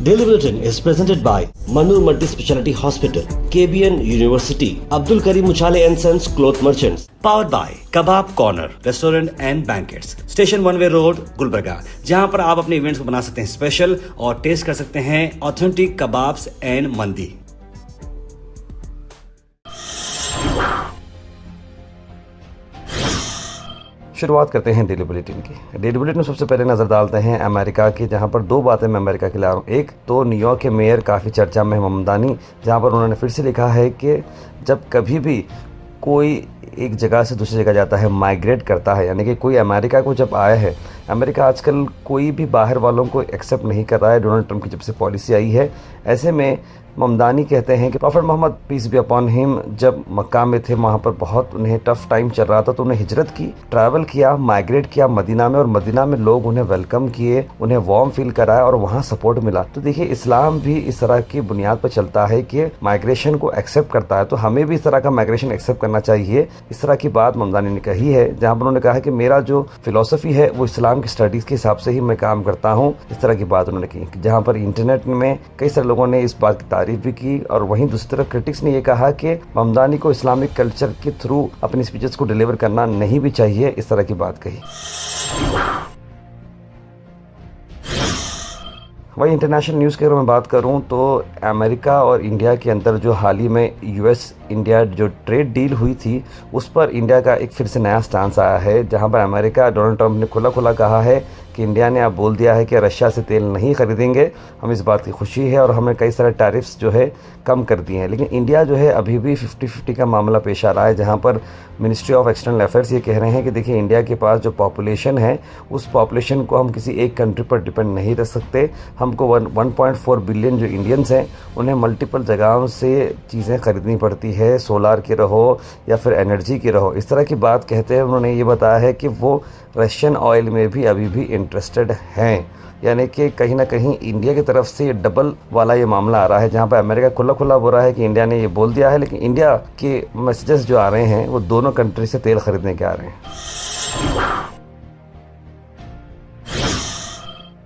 Daily Bulletin is presented by Manur Multi-Speciality Hospital, KBN University, Abdul Karim Uchale and Sons Cloth Merchants. Powered by Kebab Corner Restaurant and Banquets, Station One Way Road, Gulbarga, जहां पर आप अपने events को बना सकते हैं special और test कर सकते हैं ऑथेंटिक कबाब्स एंड मंदी। शुरुआत करते हैं डेली बुलेटिन की। डेली बुलेटिन में सबसे पहले नज़र डालते हैं अमेरिका की, जहां पर दो बातें मैं अमेरिका के ला रहा हूँ। एक तो न्यूयॉर्क के मेयर काफ़ी चर्चा में है ममदानी, जहां पर उन्होंने फिर से लिखा है कि जब कभी भी कोई एक जगह से दूसरी जगह जाता है, माइग्रेट करता है, यानी कि कोई अमेरिका को जब आया है, अमेरिका आजकल कोई भी बाहर वालों को एक्सेप्ट नहीं कर रहा है। डोनाल्ड ट्रंप की जब से पॉलिसी आई है, ऐसे में ममदानी कहते हैं कि prophet Mohammed peace be upon him जब मक्का में थे, वहाँ पर बहुत उन्हें टफ टाइम चल रहा था, तो उन्हें हिजरत की, ट्रैवल किया, माइग्रेट किया मदीना में, और मदीना में लोग उन्हें वेलकम किए, उन्हें वार्म फील कराया और वहाँ सपोर्ट मिला। तो देखिए, इस्लाम भी इस तरह की बुनियाद पर चलता है कि माइग्रेशन को एक्सेप्ट करता है, तो हमें भी इस तरह का माइग्रेशन एक्सेप्ट करना चाहिए। इस तरह की बात ममदानी ने कही है, जहाँ पर उन्होंने कहा है कि मेरा जो फिलोसफी है वो इस्लाम की स्टडीज़ के हिसाब से ही मैं काम करता हूँ। इस तरह की बात उन्होंने की, जहाँ पर इंटरनेट में कई सारे लोगों ने इस बात की तारीफ भी की, और वहीं दूसरी तरफ क्रिटिक्स ने यह कहा कि ममदानी को इस्लामिक कल्चर के थ्रू अपनी स्पीचेस को डिलीवर करना नहीं भी चाहिए। इस तरह की बात कही। वही इंटरनेशनल न्यूज़ की अगर मैं बात करूं तो अमेरिका और इंडिया के अंदर जो हाल ही में यूएस इंडिया जो ट्रेड डील हुई थी, उस पर इंडिया का एक फिर से नया स्टांस आया है, जहां पर अमेरिका डोनाल्ड ट्रंप ने खुला खुला कहा है कि इंडिया ने अब बोल दिया है कि रशिया से तेल नहीं खरीदेंगे। हम इस बात की खुशी है और हमने कई सारे टैरिफ्स जो है कम कर दिए हैं, लेकिन इंडिया जो है अभी भी 50-50 का मामला पेश आ रहा है, जहां पर मिनिस्ट्री ऑफ एक्सटर्नल अफेयर्स ये कह रहे हैं कि देखिए, इंडिया के पास जो पॉपुलेशन है, उस पॉपुलेशन को हम किसी एक कंट्री पर डिपेंड नहीं रख सकते। हमको 1.4 बिलियन जो इंडियंस हैं, उन्हें मल्टीपल जगहों से चीज़ें खरीदनी पड़ती है, सोलार की रहो या फिर एनर्जी की रहो। इस तरह की बात कहते हैं उन्होंने ये बताया है कि वो रशियन ऑयल में भी अभी भी इंटरेस्टेड हैं, यानी कि कहीं ना कहीं इंडिया की तरफ से डबल वाला ये मामला आ रहा है, जहाँ पर अमेरिका खुला खुला बोल रहा है कि इंडिया ने ये बोल दिया है, लेकिन इंडिया के मैसेजेस जो आ रहे हैं वो दोनों कंट्री से तेल खरीदने के आ रहे हैं।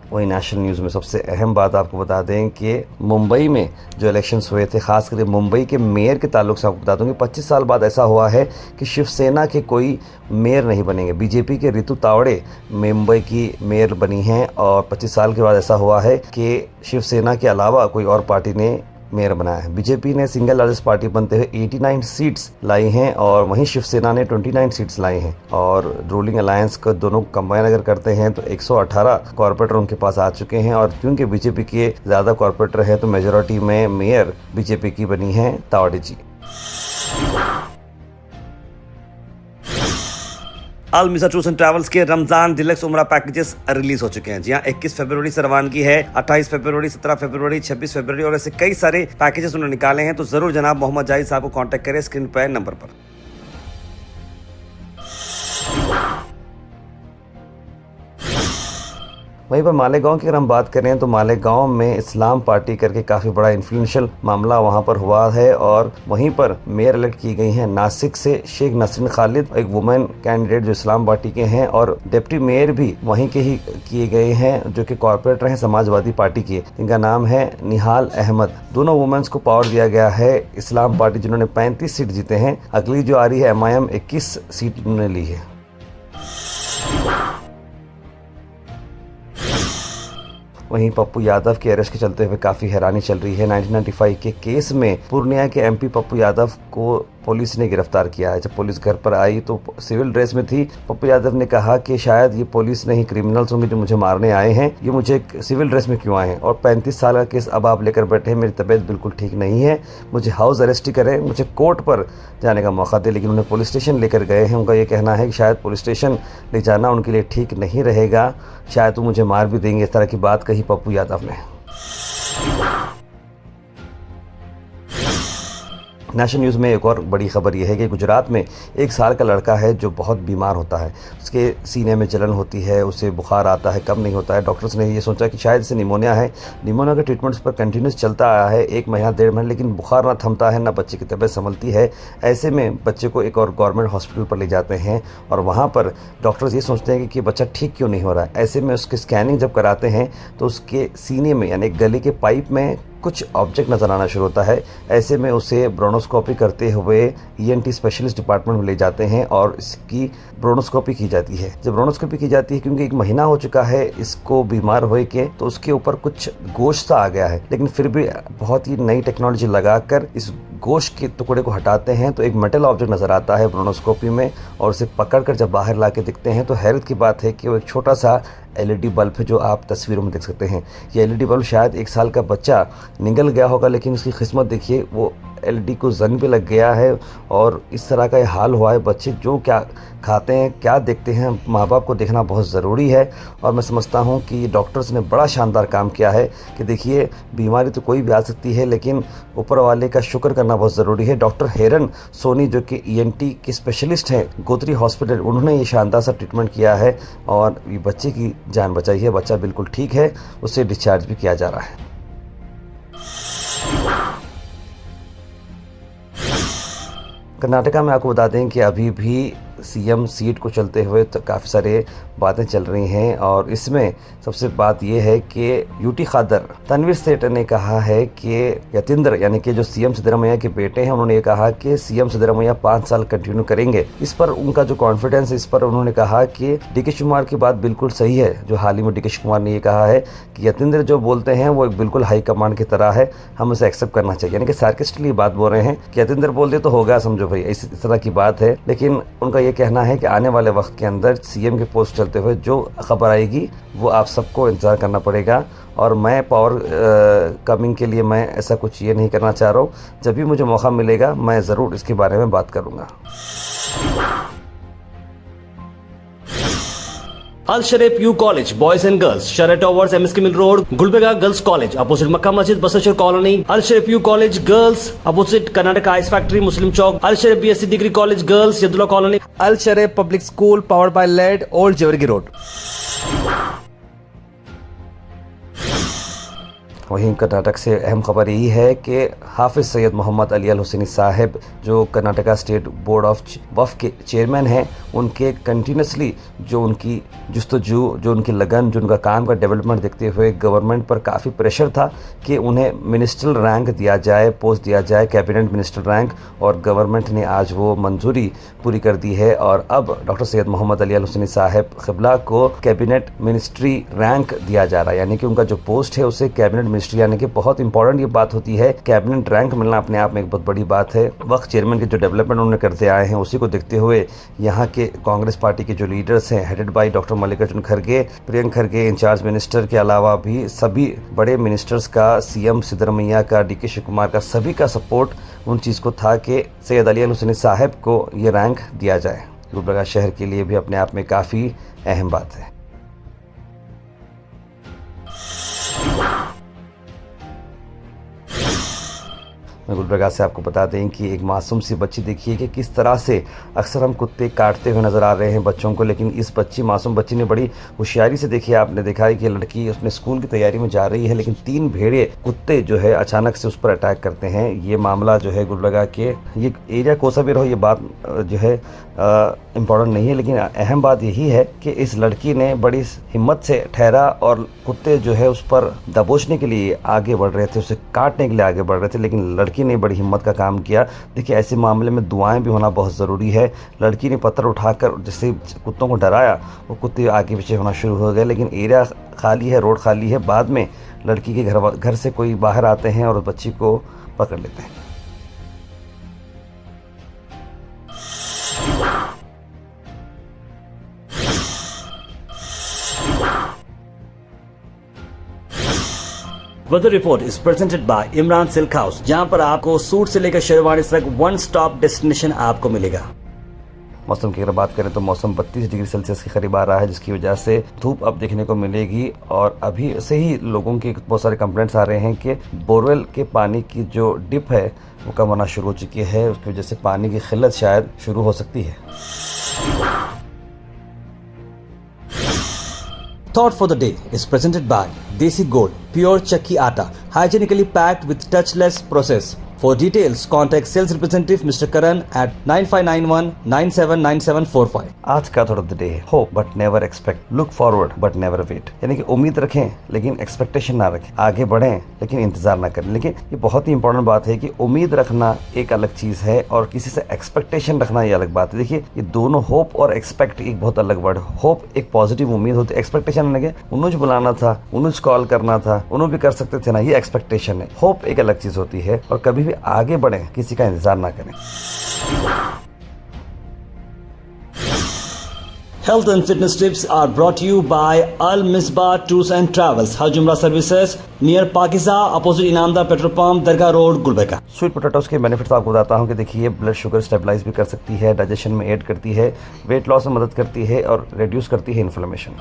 वही नेशनल न्यूज़ में सबसे अहम बात आपको बता दें कि मुंबई में जो इलेक्शंस हुए थे, खास करके मुंबई के मेयर के ताल्लुक से आपको बता दूं कि 25 साल बाद ऐसा हुआ है कि शिवसेना के कोई मेयर नहीं बनेंगे। बीजेपी के रितु तावड़े मुंबई की मेयर बनी हैं, और 25 साल के बाद ऐसा हुआ है कि शिवसेना के अलावा कोई और पार्टी ने मेयर बनाया है। बीजेपी ने सिंगल लार्जेस्ट पार्टी बनते हुए 89 सीट्स लाई हैं, और वहीं शिवसेना ने 29 सीट्स लाई हैं, और रूलिंग अलायंस को दोनों कंबाइन अगर करते हैं तो 118 कॉर्पोरेटर उनके पास आ चुके हैं। और क्योंकि बीजेपी के ज़्यादा कॉर्पोरेटर हैं, तो मेजोरिटी में मेयर बीजेपी की बनी है तावड़े जी। अल मिसा टूर्स एंड ट्रैवल्स के रमजान डिलक्स उमरा पैकेजेस रिलीज हो चुके हैं। जी हां, 21 फरवरी से रवानगी है, 28 फरवरी, 17 फरवरी, 26 फरवरी, और ऐसे कई सारे पैकेजेस उन्होंने निकाले हैं। तो जरूर जनाब मोहम्मद जाहिद साहब को कांटेक्ट करें स्क्रीन पर नंबर पर। वहीं पर मालेगांव की अगर हम बात करें तो मालेगांव में इस्लाम पार्टी करके काफ़ी बड़ा इन्फ्लुएंशियल मामला वहां पर हुआ है, और वहीं पर मेयर इलेक्ट की गई हैं नासिक से शेख नसरीन खालिद, एक वुमेन कैंडिडेट जो इस्लाम पार्टी के हैं, और डिप्टी मेयर भी वहीं के ही किए गए हैं, जो कि कॉर्पोरेटर हैं समाजवादी पार्टी के। इनका नाम है निहाल अहमद। दोनों वुमेन्स को पावर दिया गया है। इस्लाम पार्टी जिन्होंने 35 सीट जीते हैं, अगली जो आ रही है MIM 21 सीट उन्होंने ली है। वहीं पप्पू यादव के अरेस्ट के चलते हुए काफ़ी हैरानी चल रही है। 1995 के केस में पूर्णिया के MP पप्पू यादव को पुलिस ने गिरफ्तार किया है। जब पुलिस घर पर आई तो सिविल ड्रेस में थी। पप्पू यादव ने कहा कि शायद ये पुलिस नहीं, क्रिमिनल्स होंगे जो मुझे मारने आए हैं, ये मुझे सिविल ड्रेस में क्यों आए हैं, और 35 साल का केस अब आप लेकर बैठे हैं, मेरी तबीयत बिल्कुल ठीक नहीं है, मुझे हाउस अरेस्ट ही करें, मुझे कोर्ट पर जाने का मौका दे। लेकिन उन्हें पुलिस स्टेशन लेकर गए हैं। उनका ये कहना है कि शायद पुलिस स्टेशन ले जाना उनके लिए ठीक नहीं रहेगा, शायद वो मुझे मार भी देंगे। इस तरह की बात कही पप्पू यादव ने। नेशनल न्यूज़ में एक और बड़ी खबर यह है कि गुजरात में 1 साल का लड़का है जो बहुत बीमार होता है। उसके सीने में जलन होती है, उसे बुखार आता है, कम नहीं होता है। डॉक्टर्स ने ये सोचा कि शायद इसे निमोनिया है। निमोनिया का ट्रीटमेंट उस पर कंटिन्यूस चलता आया है 1 महीना 1.5 महीना, लेकिन बुखार ना थमता है, ना बच्चे की तबीयत संभलती है। ऐसे में बच्चे को एक और गवर्नमेंट हॉस्पिटल पर ले जाते हैं और वहाँ पर डॉक्टर्स ये सोचते हैं कि बच्चा ठीक क्यों नहीं हो रहा है। ऐसे में उसकी स्कैनिंग जब कराते हैं तो उसके सीने में यानी गले के पाइप में कुछ ऑब्जेक्ट नज़र आना शुरू होता है। ऐसे में उसे ब्रोनोस्कोपी करते हुए ENT स्पेशलिस्ट डिपार्टमेंट में ले जाते हैं और इसकी ब्रोनोस्कोपी की जाती है। जब ब्रोनोस्कोपी की जाती है, क्योंकि 1 महीना हो चुका है इसको बीमार हुए के, तो उसके ऊपर कुछ गोश्त सा आ गया है, लेकिन फिर भी बहुत ही नई टेक्नोलॉजी लगाकर इस गोश्त के टुकड़े को हटाते हैं तो एक मेटल ऑब्जेक्ट नज़र आता है ब्रोनोस्कोपी में, और उसे पकड़कर जब बाहर ला के दिखते हैं तो हैरत की बात है कि वो एक छोटा सा LED बल्ब है जो आप तस्वीरों में देख सकते हैं। ये LED बल्ब शायद 1 साल का बच्चा निगल गया होगा, लेकिन उसकी किस्मत देखिए, वो LED को जंग पे लग गया है और इस तरह का ये हाल हुआ है। बच्चे जो क्या खाते हैं, क्या देखते हैं, माँ बाप को देखना बहुत ज़रूरी है। और मैं समझता हूँ कि डॉक्टर्स ने बड़ा शानदार काम किया है कि देखिए, बीमारी तो कोई भी आ सकती है, लेकिन ऊपर वाले का शुक्र करना बहुत ज़रूरी है। डॉक्टर हेरन सोनी जो कि ENT के स्पेशलिस्ट हैं गोत्री हॉस्पिटल, उन्होंने ये शानदार सा ट्रीटमेंट किया है और ये बच्चे की जान बचाई है। बच्चा बिल्कुल ठीक है, उसे डिस्चार्ज भी किया जा रहा है। कर्नाटका में आपको बता दें कि अभी भी CM सीट को चलते हुए तो काफ़ी सारे बातें चल रही हैं और इसमें सबसे बात यह है कि UT खादर तनवीर सेठ ने कहा है कि यतींद्र यानी कि जो CM सिद्धरामैया के बेटे हैं, उन्होंने ये कहा कि CM सिद्धरामैया 5 साल कंटिन्यू करेंगे। इस पर उनका जो कॉन्फिडेंस है, इस पर उन्होंने कहा कि DK कुमार की बात बिल्कुल सही है। जो हाल ही में DK कुमार ने ये कहा है कि यतींद्र जो बोलते हैं वो एक बिल्कुल हाई कमांड की तरह है, हम उसे एक्सेप्ट करना चाहिए। यानी कि सार्केस्टिकली बात बोल रहे हैं कि यतींद्र बोल दे तो होगा, समझो भाई, इस तरह की बात है। लेकिन उनका ये कहना है कि आने वाले वक्त के अंदर CM के पोस्ट चलते हुए जो खबर आएगी वो आप सबको इंतज़ार करना पड़ेगा। और मैं पावर कमिंग के लिए मैं ऐसा कुछ ये नहीं करना चाह रहा हूँ। जब भी मुझे मौका मिलेगा मैं ज़रूर इसके बारे में बात करूँगा। Al Sharif U College, Boys and Girls, Sharia Towers, MSK Mill Road, Gulbega Girls College, opposite Makkah Masjid, Basashar Colony. Al Sharif U College, Girls, opposite Karnataka Ice Factory, Muslim Chowk. Al Sharif BSc Degree College, Girls, Yadullah Colony. Al Sharif Public School, powered by LED, Old Jawargi Road. वहीं कर्नाटक से अहम खबर यही है कि हाफिज़ सैयद मोहम्मद अली अल हुसैनी साहब जो कर्नाटका स्टेट बोर्ड ऑफ वफ़ के चेयरमैन हैं, उनके कंटिन्यूसली जो उनकी जुस्तजू, जो उनकी लगन, जो उनका काम का डेवलपमेंट देखते हुए गवर्नमेंट पर काफ़ी प्रेशर था कि उन्हें मिनिस्ट्रल रैंक दिया जाए, पोस्ट दिया जाए, कैबिनेट मिनिस्टर रैंक, और गवर्नमेंट ने आज वो मंजूरी पूरी कर दी है। और अब डॉक्टर सैयद मोहम्मद अली अल हुसैनी साहब क़िबला को कैबिनेट मिनिस्ट्री रैंक दिया जा रहा है, यानी कि उनका जो पोस्ट है उसे कैबिनेट मिनिस्ट्री, यानी कि बहुत इंपॉर्टेंट ये बात होती है। कैबिनेट रैंक मिलना अपने आप में एक बहुत बड़ी बात है। वक्त चेयरमैन के जो डेवलपमेंट उन्होंने करते आए हैं उसी को देखते हुए यहाँ के कांग्रेस पार्टी के जो लीडर्स हैं, हेडेड बाय डॉक्टर मल्लिकार्जुन खड़गे, प्रियंक खड़गे इंचार्ज मिनिस्टर के अलावा भी सभी बड़े मिनिस्टर्स का, CM सिद्धरामैया का, DK कुमार का, सभी का सपोर्ट उन चीज़ को था कि सैयद अली अल हुसैनी साहब को ये रैंक दिया जाए। गुलबर्गा शहर के लिए भी अपने आप में काफ़ी अहम बात है। मैं गुलबर्गा से आपको बता दें कि एक मासूम सी बच्ची देखिए कि किस तरह से अक्सर हम कुत्ते काटते हुए नज़र आ रहे हैं बच्चों को, लेकिन इस मासूम बच्ची ने बड़ी होशियारी से, देखिए आपने देखा है कि लड़की अपने स्कूल की तैयारी में जा रही है, लेकिन 3 भेड़िए कुत्ते जो है अचानक से उस पर अटैक करते हैं। ये मामला जो है गुलबर्गा के, ये एरिया कोसा भी रहो, ये बात जो है इम्पोर्टेंट नहीं है, लेकिन अहम बात यही है कि इस लड़की ने बड़ी हिम्मत से ठहरा और कुत्ते जो है उस पर दबोचने के लिए आगे बढ़ रहे थे, उसे काटने के लिए आगे बढ़ रहे थे, लेकिन लड़की ने बड़ी हिम्मत का काम किया। देखिए ऐसे मामले में दुआएं भी होना बहुत ज़रूरी है। लड़की ने पत्थर उठाकर जैसे कुत्तों को डराया, वो कुत्ते आगे पीछे होना शुरू हो गए, लेकिन एरिया खाली है, रोड खाली है। बाद में लड़की के घर से कोई बाहर आते हैं और उस बच्ची को पकड़ लेते हैं। Weather report is presented by Imran silk house, जहां पर आपको सूट से लेकर शेरवानी तक वन स्टॉप डेस्टिनेशन आपको मिलेगा। मौसम की अगर बात करें तो मौसम 32 डिग्री सेल्सियस के करीब आ रहा है, जिसकी वजह से धूप अब देखने को मिलेगी। और अभी से ही लोगों के बहुत सारे कंप्लेंट्स आ रहे हैं कि बोरवेल के पानी की जो डिप है वो कम होना शुरू हो चुकी है, उसकी वजह से पानी की किल्लत शायद शुरू हो सकती है। Thought for the day is presented by Desi Gold, pure chakki atta, hygienically packed with touchless process. For details, contact sales representative Mr. Karan at 9591979745. आज का थॉट ऑफ द डे है hope but never expect, look forward but never wait. यानी कि उम्मीद रखें लेकिन expectation ना रखें, आगे बढ़ें लेकिन इंतजार ना करें। लेकिन ये बहुत ही इंपॉर्टेंट बात है कि उम्मीद रखना एक अलग चीज है और किसी से एक्सपेक्टेशन रखना ये अलग बात है। देखिए ये दोनों, होप और एक्सपेक्ट, एक बहुत अलग वर्ड। होप एक पॉजिटिव उम्मीद होती है, एक्सपेक्टेशन लगे उन्होंने बुलाना था, उन्होंने कॉल करना था, उन्होंने भी कर सकते थे ना, ये एक्सपेक्टेशन है। होप एक अलग चीज होती है और कभी भी आगे बढ़े, किसी का इंतजार ना करें। Health and fitness tips are brought to you by Al Misbah Tours and Travels, Hajj Umrah Services, near Pakiza, opposite Inamda Petrol Pump, Dargah Road, Gulbarga. Sweet potatoes के बेनिफिट्स आपको बताता हूँ कि देखिए ब्लड शुगर स्टेबलाइज भी कर सकती है, डाइजेशन में एड करती है, वेट लॉस में मदद करती है और रिड्यूस करती है inflammation.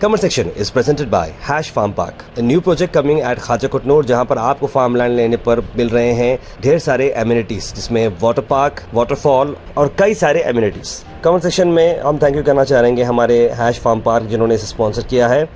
Comment section is presented by Hash Farm Park, a new project coming at Khaja Kutnur, जहां पर आपको फार्म लैंड लेने पर मिल रहे हैं ढेर सारे एमिनिटीज, जिसमें वाटर पार्क, वाटरफॉल और कई सारे एमिनिटीज। कमेंट सेक्शन में हम थैंक यू करना चाहेंगे हमारे हैश फार्म पार्क जिन्होंने इसे स्पॉन्सर किया है।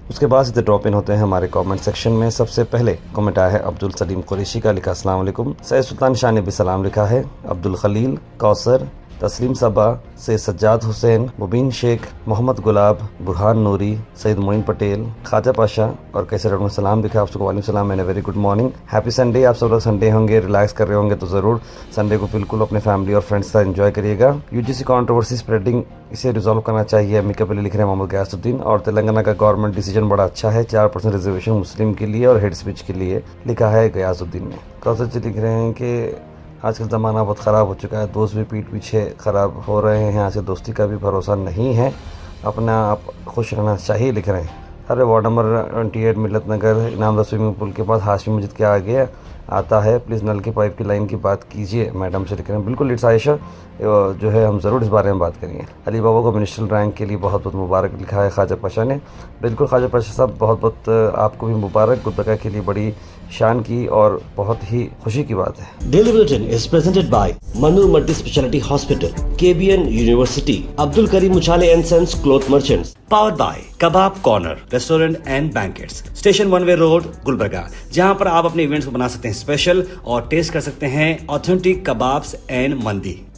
उसके बाद सीधे ड्रॉप इन होते हैं हमारे कमेंट सेक्शन में। सबसे पहले कमेंट आया है अब्दुल सलीम कुरैशी का, लिखा अस्सलाम वालेकुम। सैयद सुल्तान शाह ने भी सलाम लिखा है। अब्दुल खलील, कौसर, तस्लीम सबा से सज्जाद हुसैन, मुबीन शेख, मोहम्मद गुलाब, बुरहान नूरी, सईद मोइन पटेल, ख्वाजा पाशा और कैसे लोगों ने सलाम लिखा। आप सबको वालेकुम सलाम and very good morning, happy Sunday. आप सब लोग संडे होंगे, रिलैक्स कर रहे होंगे तो ज़रूर संडे को बिल्कुल अपने फैमिली और फ्रेंड्स के साथ एंजॉय करिएगा। यूजीसी कंट्रोवर्सी स्प्रेडिंग, इसे रिजॉल्व करना चाहिए, अमिकबली लिख रहे हैं मोहम्मद गयासुद्दीन। और तेलंगाना का गवर्नमेंट डिसीजन बड़ा अच्छा है, 4% रिजर्वेशन मुस्लिम के लिए और हेड स्पीच के लिए, लिखा है गयासुद्दीन ने। कौसर जी लिख रहे हैं कि आजकल ज़माना बहुत ख़राब हो चुका है, दोस्त भी पीठ पीछे ख़राब हो रहे हैं, यहाँ से दोस्ती का भी भरोसा नहीं है, अपना आप खुश रहना चाहिए, लिख रहे हैं। अरे वार्ड नंबर 28 मिलत नगर इनामदा स्विमिंग पूल के पास हाशमी मस्जिद के आगे आता है, प्लीज़ नल की पाइप की लाइन की बात कीजिए, मैडम से लिख रहे हैं। बिल्कुल इट्स आयशा, जो है हम ज़रूर इस बारे में बात करेंगे। अली बाबा को मिनिस्ट्रियल रैंक के लिए बहुत बहुत मुबारक, लिखा है ख्वाजा पाशा ने। बिल्कुल ख्वाजा पाशा साहब, बहुत बहुत आपको भी मुबारक, गुलबर्गा के लिए बड़ी शान की और बहुत ही खुशी की बात है। Daily Bulletin is presented by Manur Multi Speciality Hospital, KBN University, Abdul Karim Muchale and Sons Cloth Merchants, powered by Kebab Corner, Restaurant and Banquets, Station One Way Road, Gulbarga, जहां पर आप अपने इवेंट्स को बना सकते हैं special और test कर सकते हैं ऑथेंटिक कबाब्स एंड मंदी।